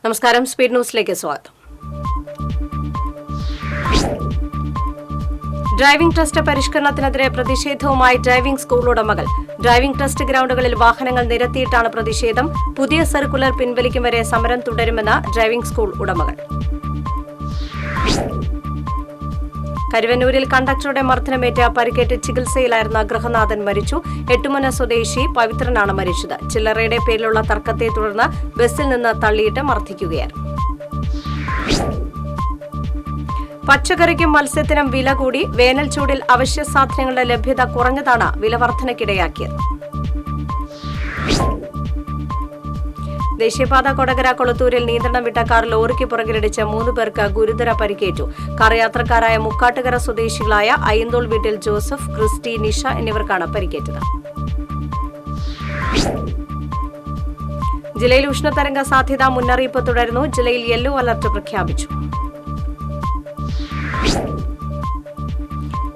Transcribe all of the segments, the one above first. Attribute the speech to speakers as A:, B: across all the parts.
A: നമസ്കാരം, സ്പീഡ് ന്യൂസിലേക്ക് സ്വാഗതം. ഡ്രൈവിംഗ് ടെസ്റ്റ് പരിഷ്കരണത്തിനെതിരെ പ്രതിഷേധവുമായി ഡ്രൈവിംഗ് സ്കൂൾ ഉടമകൾ. ഡ്രൈവിംഗ് ടെസ്റ്റ് ഗ്രൌണ്ടുകളിൽ വാഹനങ്ങൾ നിരത്തിയിട്ടാണ് പ്രതിഷേധം. പുതിയ സർക്കുലർ പിൻവലിക്കും വരെ സമരം തുടരുമെന്ന് ഡ്രൈവിംഗ് സ്കൂൾ ഉടമകൾ. കരുവന്നൂരിൽ കണ്ടക്ടറുടെ മർദ്ദനമേറ്റ് പരിക്കേറ്റ് ചികിത്സയിലായിരുന്ന ഗൃഹനാഥൻ മരിച്ചു. എട്ടുമന സ്വദേശി പവിത്രനാണ് മരിച്ചത്. ചില്ലറയുടെ പേരിലുള്ള തർക്കത്തെ തുടർന്ന് ബസ്സിൽ നിന്ന് തള്ളിയിട്ട് മർദ്ദിക്കുകയായിരുന്നു. പച്ചക്കറിക്കും മത്സ്യത്തിനും വില കൂടി. വേനൽ ചൂടിൽ അവശ്യ സാധനങ്ങളുടെ ലഭ്യത കുറഞ്ഞതാണ് വില വർധനയ്ക്കിടയാക്കിയത്. ദേശീയപാത കൊടകര കൊളത്തൂരിൽ നിയന്ത്രണം വിട്ട കാർ ലോറിക്ക് പുറകിലിടിച്ച് 3 പേർക്ക് ഗുരുതര പരിക്കേറ്റു. കാർ യാത്രക്കാരായ മുക്കാട്ടുകര സ്വദേശികളായ അയ്യന്തോൾ വീട്ടിൽ ജോസഫ്, ക്രിസ്റ്റി, നിഷ എന്നിവർക്കാണ് പരിക്കേറ്റത്. ജില്ലയിൽ ഉഷ്ണതരംഗ സാധ്യതാ മുന്നറിയിപ്പ് തുടരുന്നു. ജില്ലയിൽ യെല്ലോ അലർട്ട് പ്രഖ്യാപിച്ചു.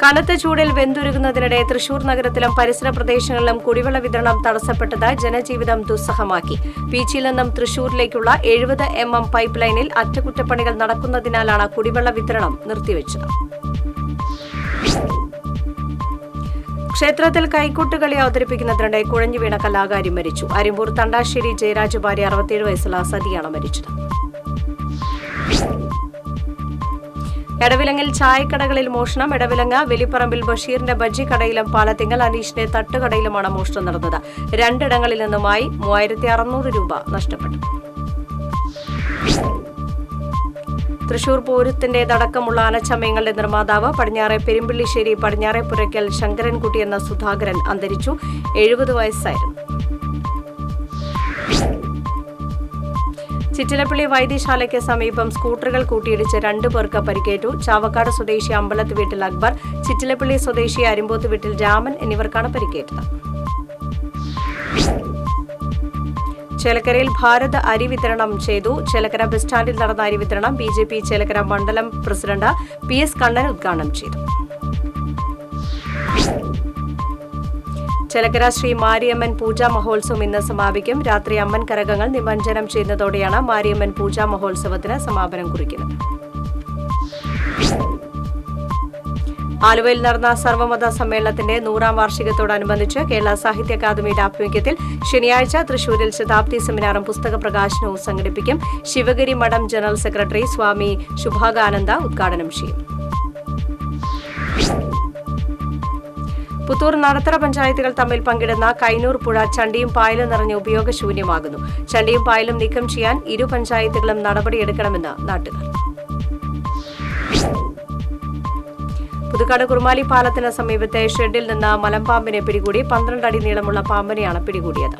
A: കനത്ത ചൂടിൽ വെന്തുരുകുന്നതിനിടെ തൃശൂർ നഗരത്തിലും പരിസര പ്രദേശങ്ങളിലും കുടിവെള്ള വിതരണം തടസ്സപ്പെട്ടത് ജനജീവിതം ദുസ്സഹമാക്കി. പീച്ചിയിൽ നിന്നും തൃശൂരിലേക്കുള്ള 70 mm പൈപ്പ് ലൈനിൽ അറ്റകുറ്റപ്പണികൾ നടക്കുന്നതിനാലാണ് കുടിവെള്ള വിതരണം നിർത്തിവച്ചത്. ക്ഷേത്രത്തിൽ കൈക്കൊട്ടുകളി അവതരിപ്പിക്കുന്നതിനിടെ കുഴഞ്ഞു വീണ കലാകാരി മരിച്ചു. അരിമ്പൂർ തണ്ടാശ്ശേരി ജയരാജ് ഭാര്യ 67 വയസ്സുള്ള സതിയാണ് മരിച്ചത്. എടവിലങ്ങിൽ ചായക്കടകളിൽ മോഷണം. എടവിലങ്ങ വെലിപ്പറമ്പിൽ ബഷീറിന്റെ ബജ്ജി കടയിലും പാലത്തിങ്കൽ അനീഷിന്റെ തട്ടുകടയിലുമാണ് മോഷണം നടന്നത്. 2 ഇടങ്ങളിൽ നിന്നുമായി 3600 രൂപ നഷ്ടപ്പെട്ടു. തൃശൂർ പൂരത്തിന്റേതടക്കമുള്ള ആനച്ചമയങ്ങളുടെ നിർമ്മാതാവ് പടിഞ്ഞാറെ പെരുമ്പിള്ളിശ്ശേരി പടിഞ്ഞാറെ പുരയ്ക്കൽ ശങ്കരൻകുട്ടി എന്ന സുധാകരൻ അന്തരിച്ചു. 70 വയസ്സായിരുന്നു. ചിറ്റിലപ്പള്ളി വൈദ്യശാലയ്ക്ക് സമീപം സ്കൂട്ടറുകൾ കൂട്ടിയിടിച്ച് 2 പേർക്ക് പരിക്കേറ്റു. ചാവക്കാട് സ്വദേശി അമ്പലത്ത് വീട്ടിൽ അക്ബർ, ചിറ്റിലപ്പള്ളി സ്വദേശി അരിമ്പോത്ത് വീട്ടിൽ രാമൻ എന്നിവർക്കാണ് പരിക്കേറ്റത്. ചേലക്കരയിൽ ഭാരത് അരി വിതരണം ചെയ്തു. ചേലക്കര ബസ് സ്റ്റാൻഡിൽ നടന്ന അരി വിതരണം BJP ചേലക്കര മണ്ഡലം പ്രസിഡന്റ് PS കണ്ണൻ ഉദ്ഘാടനം ചെയ്തു. ചേലക്കര ശ്രീ മാരിയമ്മൻ പൂജാ മഹോത്സവം ഇന്ന് സമാപിക്കും. രാത്രി അമ്മൻ കരകങ്ങൾ നിമഞ്ജനം ചെയ്യുന്നതോടെയാണ് മാരിയമ്മൻ പൂജാ മഹോത്സവത്തിന് സമാപനം കുറിക്കുന്നത്. ആലുവയിൽ നടന്ന സർവമത സമ്മേളനത്തിന്റെ 100ാം വാർഷികത്തോടനുബന്ധിച്ച് കേരള സാഹിത്യ അക്കാദമിയുടെ ആഭിമുഖ്യത്തിൽ ശനിയാഴ്ച തൃശൂരിൽ ശതാബ്ദി സെമിനാറും പുസ്തക പ്രകാശനവും സംഘടിപ്പിക്കും. ശിവഗിരി മഠം ജനറൽ സെക്രട്ടറി സ്വാമി ശുഭാകാനന്ദ ഉദ്ഘാടനം ചെയ്യും. പുത്തൂർ നടത്തറ പഞ്ചായത്തുകൾ തമ്മിൽ പങ്കിടുന്ന കൈനൂർ പുഴ ചണ്ടിയും പായലും നിറഞ്ഞ് ഉപയോഗശൂന്യമാകുന്നു. ചണ്ടിയും പായലും നീക്കം ചെയ്യാൻ 2 പഞ്ചായത്തുകളും നടപടിയെടുക്കണമെന്ന് നാട്ടുകാർ. പുതുക്കാട് കുറുമാലി പാലത്തിന് സമീപത്തെ ഷെഡിൽ നിന്ന് മലമ്പാമ്പിനെ പിടികൂടി. 12 അടി നീളമുള്ള പാമ്പിനെയാണ് പിടികൂടിയത്.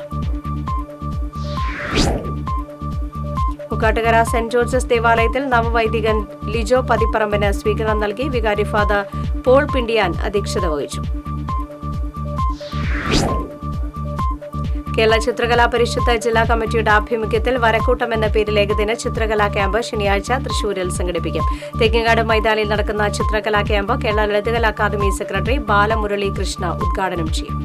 A: മുക്കാട്ടുകര സെന്റ് ജോർജസ് ദേവാലയത്തിൽ നവവൈദികൻ ലിജോ പതിപ്പറമ്പിന് സ്വീകരണം നൽകി. വികാരി ഫാദർ പോൾ പിണ്ടിയാൻ അധ്യക്ഷത വഹിച്ചു. കേരള ചിത്രകലാ പരിഷത്ത് ജില്ലാ കമ്മിറ്റിയുടെ ആഭിമുഖ്യത്തിൽ വരക്കൂട്ടം എന്ന പേരിൽ ഏകദിന ചിത്രകലാ ക്യാമ്പ് ശനിയാഴ്ച തൃശൂരിൽ സംഘടിപ്പിക്കും. തെക്കിങ്ങാട് മൈതാനിയിൽ നടക്കുന്ന ചിത്രകലാ camp Kerala Lalithakala academy secretary Balamurali Krishna ഉദ്ഘാടനം ചെയ്യും.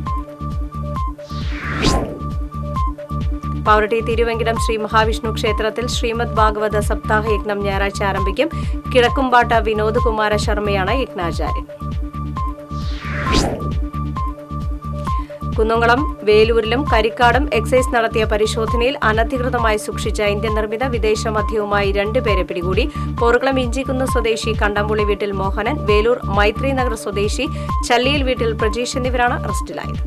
A: പാവറട്ടി തിരുവെങ്കിടം ശ്രീ മഹാവിഷ്ണു ക്ഷേത്രത്തിൽ ശ്രീമദ് ഭാഗവത സപ്താഹ യജ്ഞം ഞായറാഴ്ച ആരംഭിക്കും. കിഴക്കുംപാട്ട് വിനോദ് കുമാര ശർമ്മയാണ് യജ്ഞാചാര്യൻ. കുന്നംകുളം വേലൂരിലും കരിക്കാടും എക്സൈസ് നടത്തിയ പരിശോധനയിൽ അനധികൃതമായി സൂക്ഷിച്ച ഇന്ത്യൻ നിർമ്മിത വിദേശ മദ്യവുമായി 2 പേരെ പിടികൂടി. പോർക്കുളം ഇഞ്ചിക്കുന്ന് സ്വദേശി കണ്ടംപുള്ളി വീട്ടിൽ മോഹനൻ, വേലൂർ മൈത്രി നഗർ സ്വദേശി ചല്ലിയിൽ വീട്ടിൽ പ്രജീഷ് എന്നിവരാണ് അറസ്റ്റിലായത്.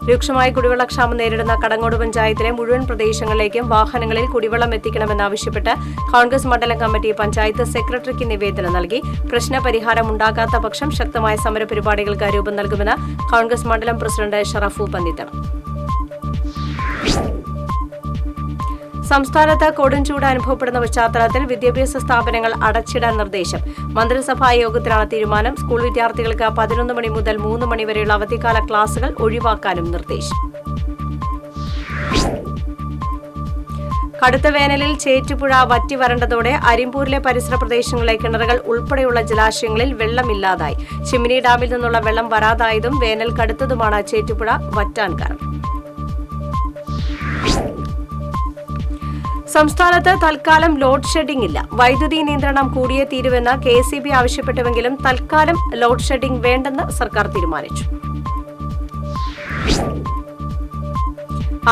A: രൂക്ഷമായ കുടിവെള്ളക്ഷാമം നേരിടുന്ന കടങ്ങോട് പഞ്ചായത്തിലെ മുഴുവൻ പ്രദേശങ്ങളിലേക്കും വാഹനങ്ങളിൽ കുടിവെള്ളം എത്തിക്കണമെന്നാവശ്യപ്പെട്ട് കോൺഗ്രസ് മണ്ഡലം കമ്മിറ്റി പഞ്ചായത്ത് സെക്രട്ടറിക്ക് നിവേദനം നൽകി. പ്രശ്നപരിഹാരം ഉണ്ടാകാത്ത പക്ഷം ശക്തമായ സമരപരിപാടികൾക്ക് രൂപം നൽകുമെന്ന് കോൺഗ്രസ് മണ്ഡലം പ്രസിഡന്റ് ഷറഫു പന്നിത്തണം. സംസ്ഥാനത്ത് കൊടുംചൂട് അനുഭവപ്പെടുന്ന പശ്ചാത്തലത്തിൽ വിദ്യാഭ്യാസ സ്ഥാപനങ്ങൾ അടച്ചിടാൻ നിർദ്ദേശം. മന്ത്രിസഭാ യോഗത്തിലാണ് തീരുമാനം. സ്കൂൾ വിദ്യാർത്ഥികൾക്ക് 11 മണി മുതൽ 3 മണി വരെയുള്ള അവധിക്കാല ക്ലാസുകൾ ഒഴിവാക്കാനും നിർദ്ദേശം. കടുത്ത വേനലിൽ ചേറ്റുപുഴ വറ്റി വരണ്ടതോടെ അരിമ്പൂരിലെ പരിസര പ്രദേശങ്ങളിലെ കിണറുകൾ ഉൾപ്പെടെയുള്ള ജലാശയങ്ങളിൽ വെള്ളമില്ലാതായി. ചിമ്മിനി ഡാമിൽ നിന്നുള്ള വെള്ളം വരാതായതും വേനൽ കടുത്തതുമാണ് ചേറ്റുപുഴ വറ്റാൻ കാരണം. സംസ്ഥാനത്ത് തൽക്കാലം ലോഡ് ഷെഡിംഗ് ഇല്ല. വൈദ്യുതി നിയന്ത്രണം കൂടിയേ തീരുവെന്ന് KSEB ആവശ്യപ്പെട്ടുവെങ്കിലും തൽക്കാലം ലോഡ് ഷെഡിംഗ് വേണ്ടെന്ന് സർക്കാർ തീരുമാനിച്ചു.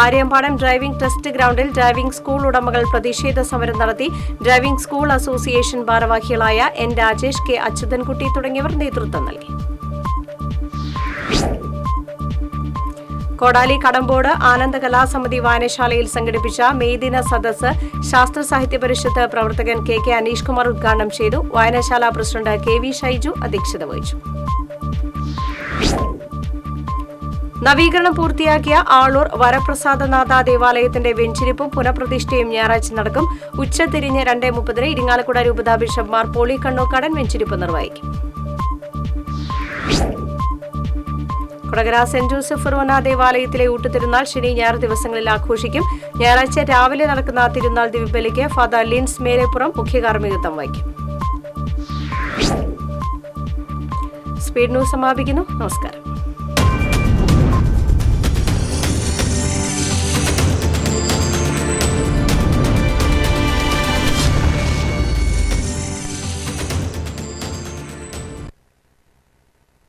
A: ആര്യമ്പാടം ഡ്രൈവിംഗ് ടെസ്റ്റ് ഗ്രൌണ്ടിൽ ഡ്രൈവിംഗ് സ്കൂൾ ഉടമകൾ പ്രതിഷേധ സമരം നടത്തി. ഡ്രൈവിംഗ് സ്കൂൾ അസോസിയേഷൻ ഭാരവാഹികളായ N. രാജേഷ്, K. അച്യുതൻകുട്ടി തുടങ്ങിയവർ നേതൃത്വം നൽകി. കോടാലി കടമ്പോട് ആനന്ദ കലാസമിതി വായനശാലയിൽ സംഘടിപ്പിച്ച മെയ് ദിന സദസ്സ് ശാസ്ത്ര സാഹിത്യ പരിഷത്ത് പ്രവർത്തകൻ K. അനീഷ് കുമാർ ഉദ്ഘാടനം ചെയ്തു. വായനശാല പ്രസിഡന്റ് KV ഷൈജു അധ്യക്ഷത വഹിച്ചു. നവീകരണം പൂർത്തിയാക്കിയ ആളൂർ വരപ്രസാദനാഥ ദേവാലയത്തിന്റെ വെഞ്ചിരിപ്പും പുനഃപ്രതിഷ്ഠയും ഞായറാഴ്ച നടക്കും. ഉച്ചതിരിഞ്ഞ് 2:30 ഇരിങ്ങാലക്കുട രൂപതാ ബിഷപ്പ് മാർ പോളി കണ്ണോക്കാടൻ വെഞ്ചിരിപ്പ് നിർവഹിക്കും. കൊടകര സെന്റ് ജോസഫ് ഫെറോന ദേവാലയത്തിലെ ഊട്ടുതിരുനാൾ ശനി ഞായർ ദിവസങ്ങളിൽ ആഘോഷിക്കും. ഞായറാഴ്ച രാവിലെ നടക്കുന്ന തിരുനാൾ ദിവ്യബലിക്ക് ഫാദർ ലിൻസ് മേലെപ്പുറം മുഖ്യകാർമ്മികത്വം വഹിക്കും. സ്പീഡ് ന്യൂസ് സമാപിക്കുന്നു. നമസ്കാരം.